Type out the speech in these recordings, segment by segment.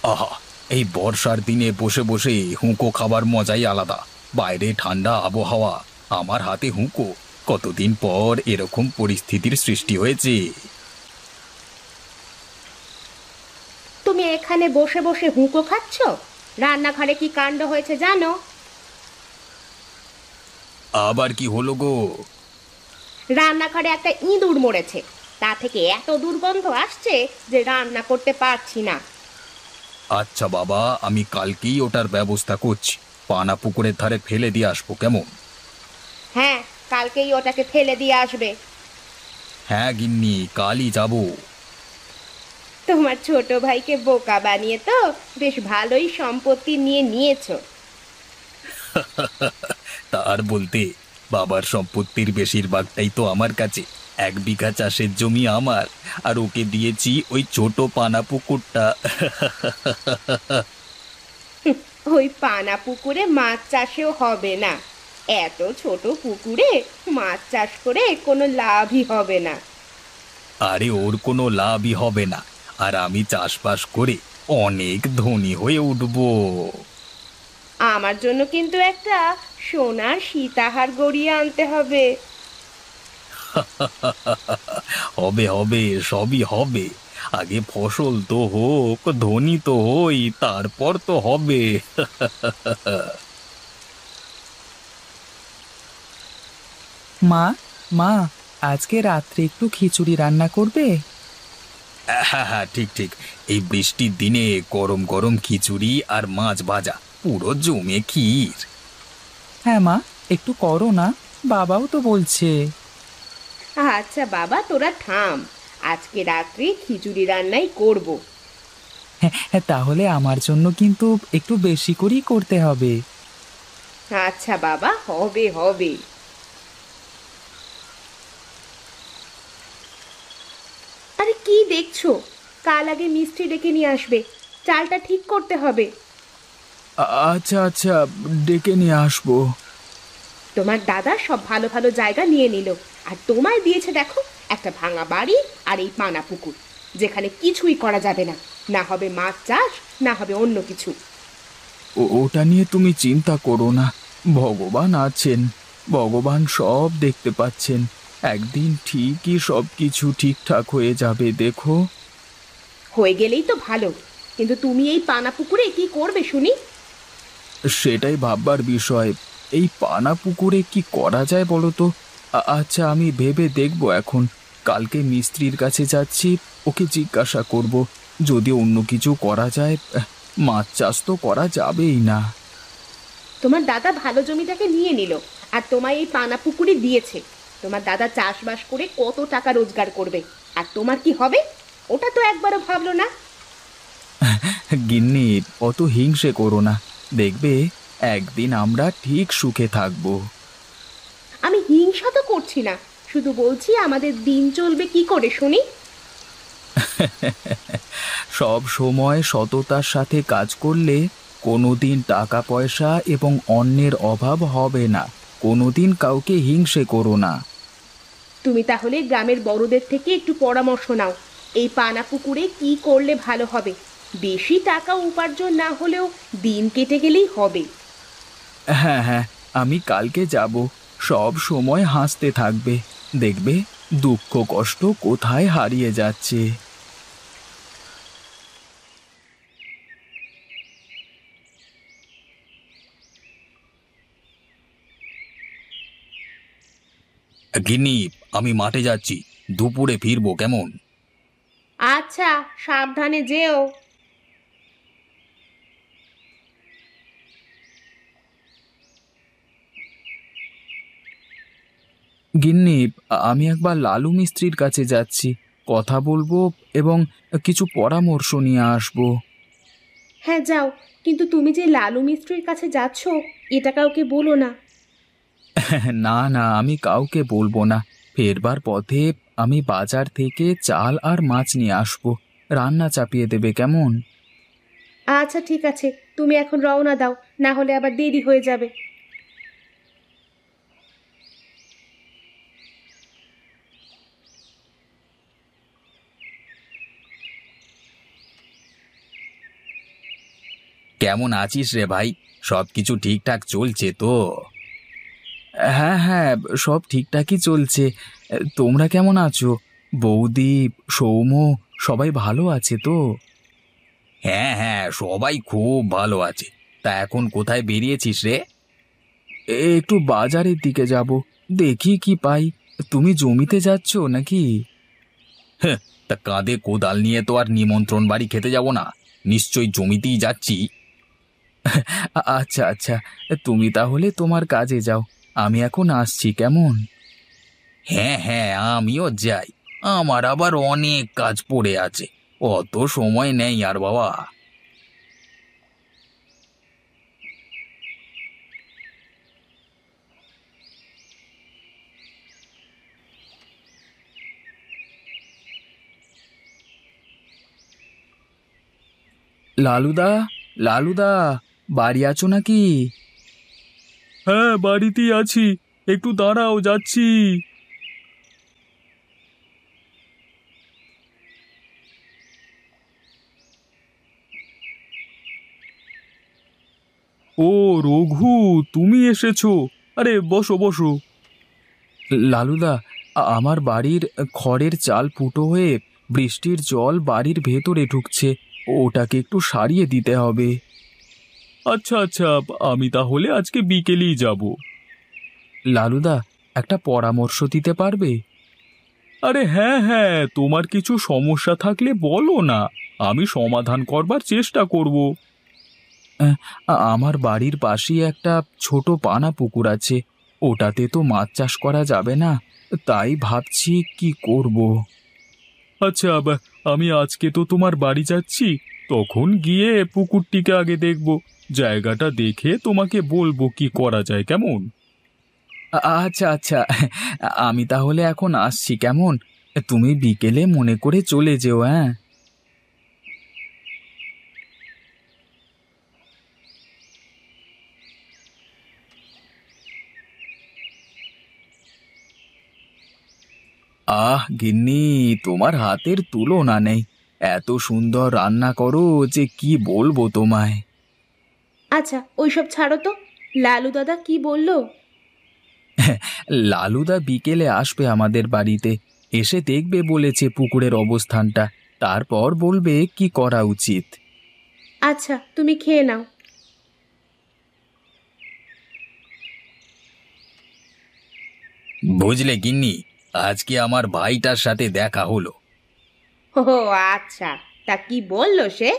আহা! এই বর্ষার দিনে বসে বসে হুঁকো খাবার মজাই আলাদা। বাইরে ঠান্ডা আবহাওয়া, আমার হাতে হুঁকো। কতদিন পর এরকম পরিস্থিতির সৃষ্টি হয়েছে। তুমি এখানে বসে বসে হুঁকো খাচ্ছ? রান্নাঘরে কি কাণ্ড হয়েছে জানো? আবার কি হলো গো? রান্নাঘরে একটা ইঁদুর মরেছে। তা থেকে এত দুর্গন্ধ আসছে যে রান্না করতে পারছি না। আচ্ছা বাবা, আমি কালকেই ওটার ব্যবস্থা করছি। পানা পুকুরের ধারে ফেলে দিয়ে আসবো, কেমন? হ্যাঁ, কালকেই ওটাকে ফেলে দিয়ে আসবে। হ্যাঁ গিন্নি, কালই যাব। তোমার ছোট ভাইকে বোকা বানিয়ে তো বেশ ভালোই সম্পত্তি নিয়ে নিয়েছো। তার বলতে, বাবার সম্পত্তির বেশিরভাগটাই তো আমার কাছে। 1 বিঘা চাষের জমি আমার, আর ওকে দিয়েছি ওই ছোট পানা পুকুরটা। ওই পানা পুকুরে মাছ চাষেও হবে না। এত ছোট পুকুরে মাছ চাষ করে কোনো লাভই হবে না। আরে ওর কোনো লাভই হবে না, আর আমি চাষবাস করে অনেক ধনী হয়ে উঠবো। আমার জন্য কিন্তু একটা সোনার সীতাহার গড়িয়ে আনতে হবে। হবে হবে, সবই হবে। আগে ফসল তো হোক, ধনী তো হই, তারপর তো হবে। মা, মা, আজকে রাত্রে একটু খিচুড়ি রান্না করবে? হ্যাঁ হ্যাঁ, ঠিক ঠিক। এই বৃষ্টির দিনে গরম গরম খিচুড়ি আর মাছ ভাজা, পুরো জমে ক্ষীর। হ্যাঁ মা, একটু করো না, বাবাও তো বলছে। আচ্ছা বাবা, তোরা থাম। আজকে রাত্রে খিচুড়ি রান্নাই করব। হ্যাঁ হ্যাঁ, তাহলে আমার জন্য কিন্তু একটু বেশি করেই করতে হবে। আচ্ছা বাবা, হবে হবে। আরে কি দেখছো? কাল আগে মিস্ত্রি ডেকে নিয়ে আসবে। চালটা ঠিক করতে হবে। আচ্ছা আচ্ছা, ডেকে নিয়ে আসবো। তোমার দাদা সব ভালো ভালো জায়গা নিয়ে নিল, আর তোমায় দিয়েছে দেখো একটা ভাঙা বাড়ি আর এই পানা পুকুর, যেখানে কিছুই করা যাবে না। না হবে মাছ চাষ, না হবে অন্য কিছু। ওটা নিয়ে তুমি চিন্তা করো না, ভগবান আছেন, ভগবান সব দেখতে পাচ্ছেন। একদিন ঠিকই সব কিছু ঠিকঠাক হয়ে যাবে, দেখো। হয়ে গেলেই তো ভালো। কিন্তু তুমি এই পানা পুকুরে কি করবে শুনি? সেটাই ভাববার বিষয়। এই পানা পুকুরে কি করা যায় বলো তো? আচ্ছা, আমি ভেবে দেখব এখন। কালকে মিস্ত্রির কাছে যাচ্ছি, ওকে জিজ্ঞাসা করব। যদি অন্য কিছু করা যায়, মাছ চাষ তো করা যাবেই না। তোমার দাদা ভালো জমিটাকে নিয়ে নিল, আর তোমায় এই পানা পুকুরে দিয়েছে। তোমার দাদা চাষবাস করে কত টাকা রোজগার করবে, আর তোমার কি হবে? ওটা তো একবারও ভাবলো না। গিন্নি, অত হিংসে করো না, দেখবে একদিন আমরা ঠিক সুখে থাকবো। আমি হিংসা তো করছি না, শুধু বলছি আমাদের দিন চলবে কি করে শুনি। সব সময় সততার সাথে কাজ করলে কোনোদিন টাকা পয়সা এবং অন্যের অভাব হবে না। কোনোদিন কাউকে হিংসে করো না। তুমি তাহলে গ্রামের বড়দের থেকে একটু পরামর্শ নাও। এই পানা পুকুরে কি করলে ভালো হবে? বেশি টাকা উপার্জন না হলেও দিন কেটে গেলেই হবে। হ্যাঁ হ্যাঁ, আমি কালকে যাব। সব সময় হাসতে থাকবে, দেখবে দুঃখ কষ্ট কোথায় হারিয়ে যাচ্ছে। গিন্নি, আমি মাঠে যাচ্ছি, দুপুরে ফিরবো, কেমন? আচ্ছা, সাবধানে যেও। গিন্নি, আমি একবার লালু মিস্ত্রির কাছে যাচ্ছি, কথা বলবো এবং কিছু পরামর্শ নিয়ে আসবো। হ্যাঁ যাও, কিন্তু তুমি যে লালু মিস্ত্রির কাছে যাচ্ছ, এটা কাউকে বলো না। না না, আমি কাউকে বলবো না। ফেরবার পথে আমি বাজার থেকে চাল আর মাছ নিয়ে আসবো, রান্না চাপিয়ে দেবে, কেমন? আচ্ছা ঠিক আছে, তুমি এখন রওনা দাও, না হলে আবার দেরি হয়ে যাবে। কেমন আছিস রে ভাই? সব কিছু ঠিকঠাক চলছে তো? হ্যাঁ হ্যাঁ, সব ঠিকঠাকই চলছে। তোমরা কেমন আছো? বৌদি, সৌম্য, সবাই ভালো আছে তো? হ্যাঁ হ্যাঁ, সবাই খুব ভালো আছে। তা এখন কোথায় বেরিয়েছিস রে? একটু বাজারের দিকে যাব, দেখি কি পাই। তুমি জমিতে যাচ্ছ নাকি? হ্যাঁ, তা কাঁধে কোদাল নিয়ে তো আর নিমন্ত্রণ বাড়ি খেতে যাব না, নিশ্চয়ই জমিতেই যাচ্ছি। আচ্ছা আচ্ছা, তুমি তাহলে তোমার কাজে যাও, আমি এখন আসছি, কেমন? হ্যাঁ হ্যাঁ, আমিও যাই। আমার আবার অনেক কাজ পড়ে আছে, অত সময় নেই আর বাবা। লালুদা, লালুদা, বাড়ি আছো নাকি? হ্যাঁ, বাড়িতেই আছি। একটু দাঁড়াও, যাচ্ছি। ও রঘু, তুমি এসেছো? আরে বসো বসো। লালুদা, আমার বাড়ির খড়ের চাল ফুটো হয়ে বৃষ্টির জল বাড়ির ভেতরে ঢুকছে, ওটাকে একটু সারিয়ে দিতে হবে। আচ্ছা আচ্ছা, আমি তাহলে আজকে বিকেলেই যাব। লালুদা, একটা পরামর্শ দিতে পারবে? আরে হ্যাঁ হ্যাঁ, তোমার কিছু সমস্যা থাকলে বলো না, আমি সমাধান করবার চেষ্টা করব। আমার বাড়ির পাশেই একটা ছোট পানা পুকুর আছে, ওটাতে তো মাছ চাষ করা যাবে না, তাই ভাবছি কি করব। আচ্ছা, আমি আজকে তো তোমার বাড়ি যাচ্ছি, তখন গিয়ে পুকুরটিকে আগে দেখব, জায়গাটা দেখে তোমাকে বলবো কি করা যায়, কেমন? আচ্ছা আচ্ছা, আমি তাহলে এখন আসছি, কেমন? তুমি বিকেলে মনে করে চলে যেও, হ্যাঁ? আহ গিন্নি, তোমার হাতের তুলনা নেই, এত সুন্দর রান্না করো যে কি বলবো তোমায়। আচ্ছা ওইসব ছাড়ো তো, লালু দাদা কি বললো? লালুদা বিকেলে আসবে আমাদের বাড়িতে, এসে দেখবে বলেছে পুকুরের অবস্থানটা, তারপর বলবে কি করা উচিত। আচ্ছা তুমি খেয়ে নাও। বুঝলে গিন্নি, আজকে আমার ভাইটার সাথে দেখা হলো। ও আচ্ছা, তা কি বললো সে?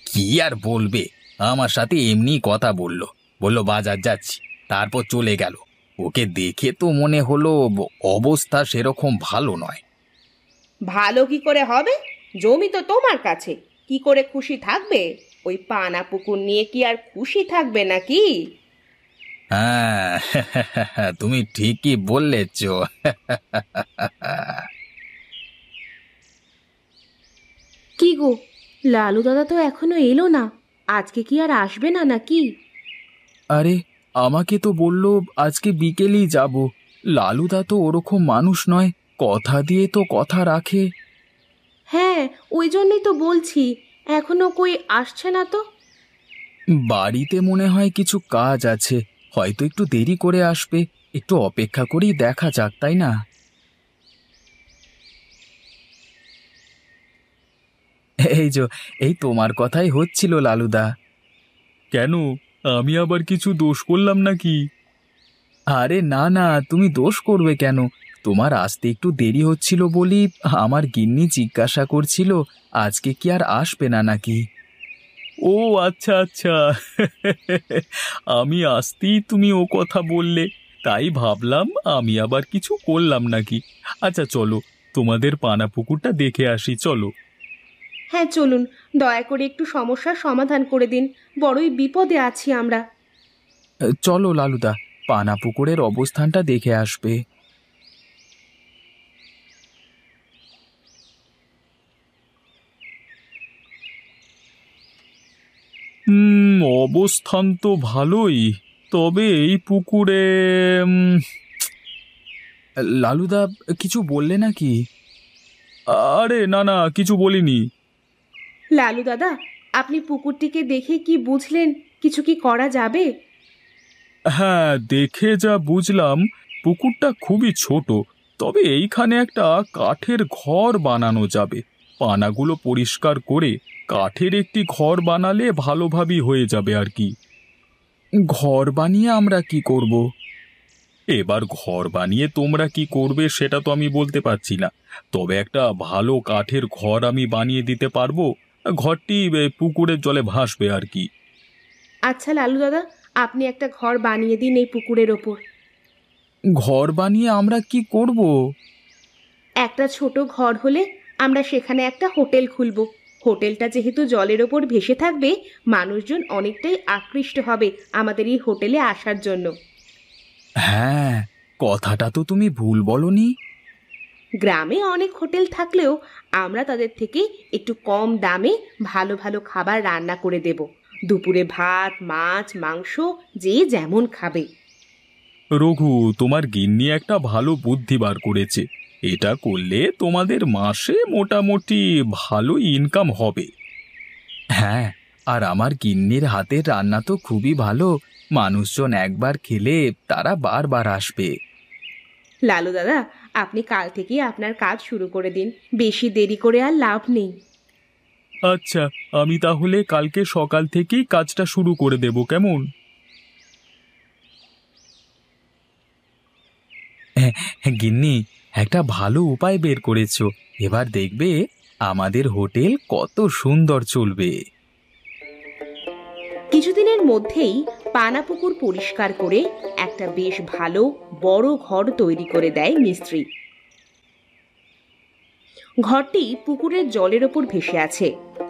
কি আর বলবে, আমার সাথে এমনি কথা বললো, বললো বাজার যাচ্ছি, তারপর চলে গেল। ওকে দেখে তো মনে হলো অবস্থা সেরকম ভালো নয়। ভালো কি করে হবে? জমি তো তোমার কাছে, কি করে খুশি থাকবে? ওই পানা পুকুর নিয়ে কি আর খুশি থাকবে নাকি? হ্যাঁ, তুমি ঠিকই বললেছ। কি গো, লালু দাদা তো এখনো এলো না, আজকে কি আর আসবে না নাকি? আরে, আমাকে তো বললো আজকে বিকেলেই যাব। লালুদা তো ওরকম মানুষ নয়, কথা দিয়ে তো কথা রাখে। হ্যাঁ, ওই জন্যই তো বলছি, এখনো কই আসছে না তো। বাড়িতে মনে হয় কিছু কাজ আছে, হয়তো একটু দেরি করে আসবে, একটু অপেক্ষা করেই দেখা যাক, তাই না? এই যে, এই তোমার কথাই হচ্ছিল লালুদা। কেন, আমি আবার কিছু দোষ করলাম নাকি? আরে না না, তুমি দোষ করবে কেন? তোমার আসতে একটু দেরি হচ্ছিল বলি আমার গিন্নি জিজ্ঞাসা করছিল আজকে কি আর আসবে না নাকি। ও আচ্ছা আচ্ছা, আমি আসতেই তুমি ও কথা বললে, তাই ভাবলাম আমি আবার কিছু করলাম নাকি। আচ্ছা চলো, তোমাদের পানা পুকুরটা দেখে আসি, চলো। হ্যাঁ চলুন, দয়া করে একটু সমস্যার সমাধান করে দিন, বড়ই বিপদে আছি আমরা। চলো লালুদা, পানা পুকুরের অবস্থানটা দেখে আসবে। অবস্থান তো ভালোই, তবে এই পুকুরে লালুদা, কিছু বললে নাকি? আরে না না, কিছু বলিনি। লালু দাদা, আপনি পুকুরটিকে দেখে কি বুঝলেন? কিছু কি করা যাবে? হ্যাঁ, দেখে যা বুঝলাম পুকুরটা খুবই ছোট, তবে এইখানে একটা কাঠের ঘর বানানো যাবে। পানাগুলো পরিষ্কার করে কাঠের একটি ঘর বানালে ভালোভাবেই হয়ে যাবে আর কি। ঘর বানিয়ে আমরা কি করব? এবার ঘর বানিয়ে তোমরা কি করবে সেটা তো আমি বলতে পারছি না, তবে একটা ভালো কাঠের ঘর আমি বানিয়ে দিতে পারবো। ঘরটি পুকুরের জলে ভাসবে আর কি। আচ্ছা লালু দাদা, আপনি একটা ঘর বানিয়ে দিন এই পুকুরের ওপর। ঘর বানিয়ে আমরা কি করব? একটা ছোট ঘর হলে আমরা সেখানে একটা হোটেল খুলব। হোটেলটা যেহেতু জলের ওপর ভেসে থাকবে, মানুষজন অনেকটাই আকৃষ্ট হবে আমাদের এই হোটেলে আসার জন্য। হ্যাঁ, কথাটা তো তুমি ভুল বলনি। গ্রামে অনেক হোটেল থাকলেও আমরা তাদের থেকে একটু কম দামে ভালো ভালো খাবার রান্না করে দেব। দুপুরে ভাত, মাছ, মাংস যে যেমন খাবে। রঘু, তোমার গিন্নি একটা ভালো বুদ্ধি বার করেছে। এটা করলে তোমাদের মাসে মোটামুটি ভালো ইনকাম হবে। হ্যাঁ, আর আমার গিন্নির হাতের রান্না তো খুবই ভালো। মানুষজন একবার খেলে তারা বারবার আসবে। লালু দাদা, আপনি কাল থেকেই আপনার কাজ শুরু করে দিন। বেশি দেরি করে আর লাভ নেই। আচ্ছা, আমি তাহলে কালকে সকাল থেকেই কাজটা শুরু করে দেব, কেমন? হ্যাঁ, গিন্নি, একটা ভালো উপায় বের করেছো। এবার দেখবে আমাদের হোটেল কত সুন্দর চলবে। কিছুদিনের মধ্যেই পানাপুকুর পরিষ্কার করে একটা বেশ ভালো বড় ঘর তৈরি করে দেয় মিস্ত্রি। ঘরটি পুকুরের জলের ওপর ভেসে আছে,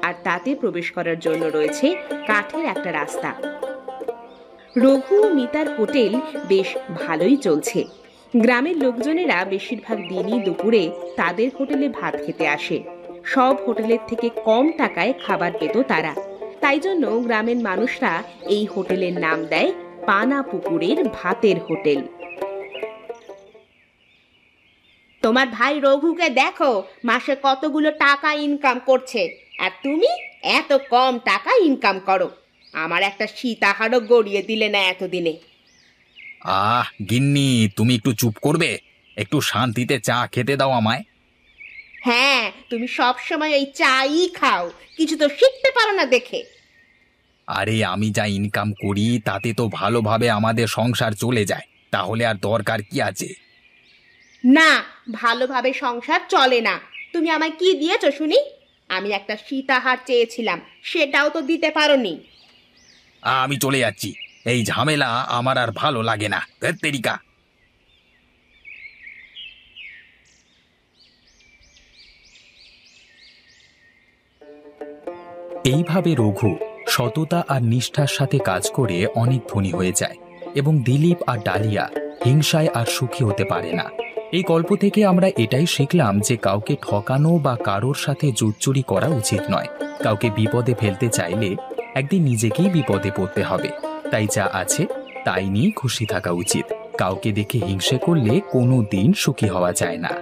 আর তাতে প্রবেশ করার জন্য রয়েছে কাঠের একটা রাস্তা। রঘু ও মিতার হোটেল বেশ ভালোই চলছে। গ্রামের লোকজনেরা বেশিরভাগ দিনই দুপুরে তাদের হোটেলে ভাত খেতে আসে। সব হোটেলের থেকে কম টাকায় খাবার পেত তারা। তাই জন্য গ্রামের মানুষরা এই হোটেলের নাম দেয় পানাপুকুরের ভাতের হোটেল। তোমার ভাই রঘুকে দেখো মাসে কতগুলো টাকা ইনকাম করছে, আর তুমি এত কম টাকা ইনকাম করো। আমার একটা সীতাহারও গড়িয়ে দিলে না এতদিনে। গিন্নি, তুমি একটু চুপ করবে? একটু শান্তিতে চা খেতে দাও আমায়। হ্যাঁ, তুমি সব সময় এই চাই খাও, কিছু তো শিখতে পারো না দেখে। আরে, আমি যা ইনকাম করি তাতে তো ভালোভাবে আমাদের সংসার চলে যায়, তাহলে আর দরকার কি আছে? না, ভালোভাবে সংসার চলে না। তুমি আমায় কি দিয়েছো শুনি? আমি একটা সীতাহার চেয়েছিলাম, সেটাও তো দিতে পারোনি। আমি চলে যাচ্ছি, এই ঝামেলা আমার আর ভালো লাগে না। তেরিকা। এইভাবে রঘু সততা আর নিষ্ঠার সাথে কাজ করে অনেক ধনী হয়ে যায়, এবং দিলীপ আর ডালিয়া হিংসায় আর সুখী হতে পারে না। এই গল্প থেকে আমরা এটাই শিখলাম যে কাউকে ঠকানো বা কারোর সাথে জুটচুরি করা উচিত নয়। কাউকে বিপদে ফেলতে চাইলে একদিন নিজেকেই বিপদে পড়তে হবে। তাই যা আছে তাই নিয়ে খুশি থাকা উচিত। কাউকে দেখে হিংসে করলে কোনো দিন সুখী হওয়া যায় না।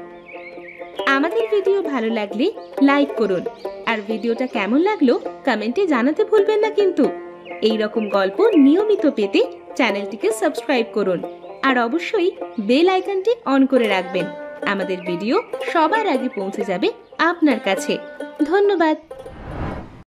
আমাদের ভিডিও ভালো লাগলে লাইক করুন, আর ভিডিওটা কেমন লাগলো কমেন্টে জানাতে ভুলবেন না কিন্তু। এই রকম গল্প নিয়মিত পেতে চ্যানেলটিকে সাবস্ক্রাইব করুন, আর অবশ্যই বেল আইকনটি অন করে রাখবেন। আমাদের ভিডিও সবার আগে পৌঁছে যাবে আপনার কাছে। ধন্যবাদ।